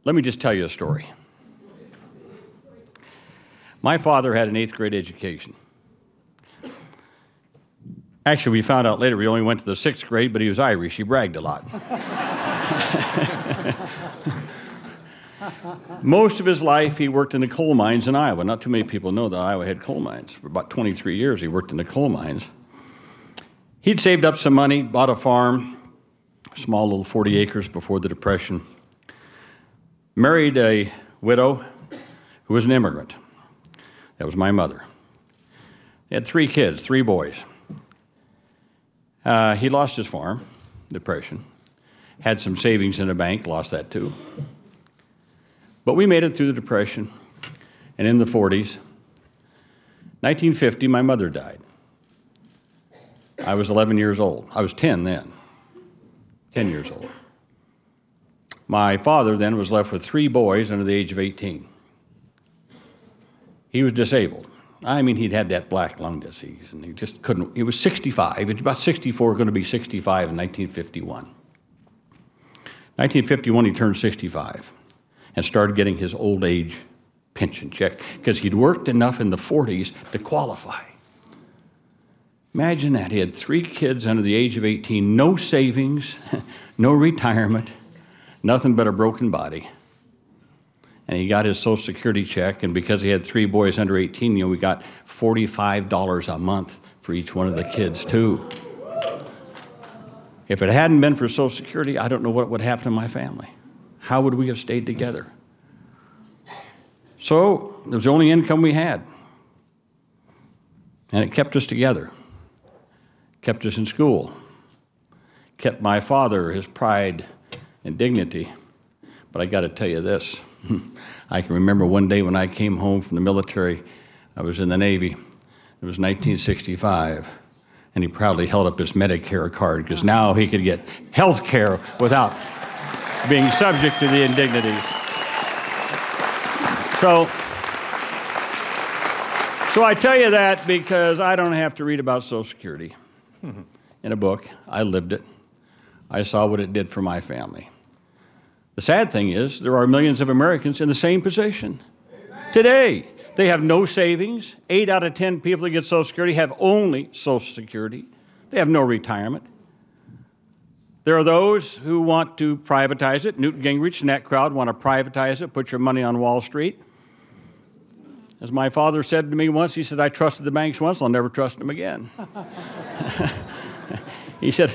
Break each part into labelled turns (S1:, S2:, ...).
S1: Let me just tell you a story. My father had an 8th grade education. Actually, we found out later he only went to the 6th grade, but he was Irish. He bragged a lot. Most of his life, he worked in the coal mines in Iowa. Not too many people know that Iowa had coal mines. For about 23 years, he worked in the coal mines. He'd saved up some money, bought a farm, a small little 40 acres before the Depression, married a widow who was an immigrant. That was my mother. He had 3 kids, 3 boys. He lost his farm, Depression, had some savings in the bank, lost that too. But we made it through the Depression, and in the 40s, 1950, my mother died. I was 11 years old. I was 10 then, 10 years old. My father then was left with 3 boys under the age of 18. He was disabled. I mean, he'd had that black lung disease, and he just couldn't. He was 65. He was about 64, going to be 65 in 1951. 1951, he turned 65 and started getting his old age pension check because he'd worked enough in the 40s to qualify. Imagine that. He had 3 kids under the age of 18, no savings, no retirement, nothing but a broken body. And he got his Social Security check, and because he had 3 boys under 18, we got $45 a month for each one of the kids, too. If it hadn't been for Social Security, I don't know what would happen to my family. How would we have stayed together? So it was the only income we had. And it kept us together, kept us in school, kept my father, his pride and dignity. But I got to tell you this. I can remember one day when I came home from the military, I was in the Navy. It was 1965, and he proudly held up his Medicare card because now he could get health care without being subject to the indignities. So I tell you that because I don't have to read about Social Security in a book. I lived it. I saw what it did for my family. The sad thing is there are millions of Americans in the same position today. They have no savings. 8 out of 10 people that get Social Security have only Social Security. They have no retirement. There are those who want to privatize it. Newt Gingrich and that crowd want to privatize it, put your money on Wall Street. As my father said to me once, he said, I trusted the banks once, I'll never trust them again. He said,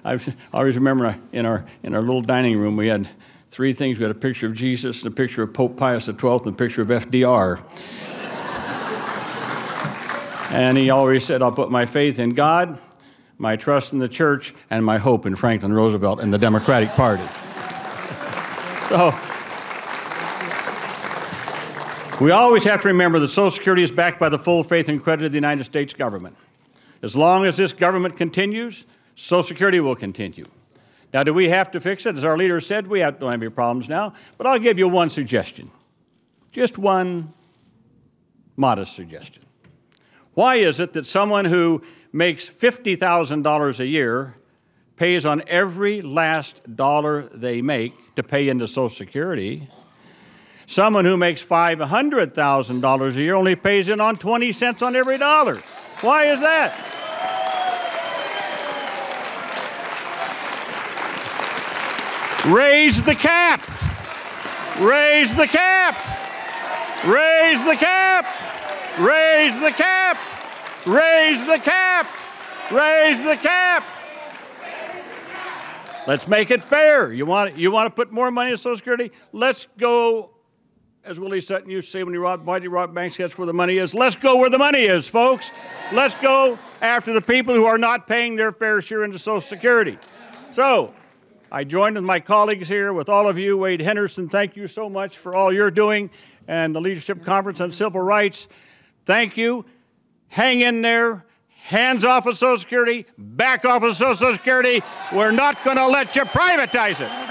S1: I always remember in our little dining room, we had 3 things. We had a picture of Jesus, a picture of Pope Pius XII, and a picture of FDR. And he always said, I'll put my faith in God, my trust in the church, and my hope in Franklin Roosevelt and the Democratic Party. So we always have to remember that Social Security is backed by the full faith and credit of the United States government. As long as this government continues, Social Security will continue. Now, do we have to fix it? As our leader said, we don't have any problems now, but I'll give you one suggestion. Just one modest suggestion. Why is it that someone who makes $50,000 a year pays on every last dollar they make to pay into Social Security? Someone who makes $500,000 a year only pays in on 20 cents on every dollar. Why is that? Raise the cap. Raise the cap. Raise the cap. Raise the cap. Raise the cap. Raise the cap. Let's make it fair. You want to put more money in Social Security? Let's go, as Willie Sutton used to say when he robbed banks, that's where the money is. Let's go where the money is, folks. Let's go after the people who are not paying their fair share into Social Security. So I joined with my colleagues here, with all of you. Wade Henderson, thank you so much for all you're doing, and the Leadership Conference on Civil Rights. Thank you. Hang in there. Hands off of Social Security. Back off of Social Security. We're not going to let you privatize it.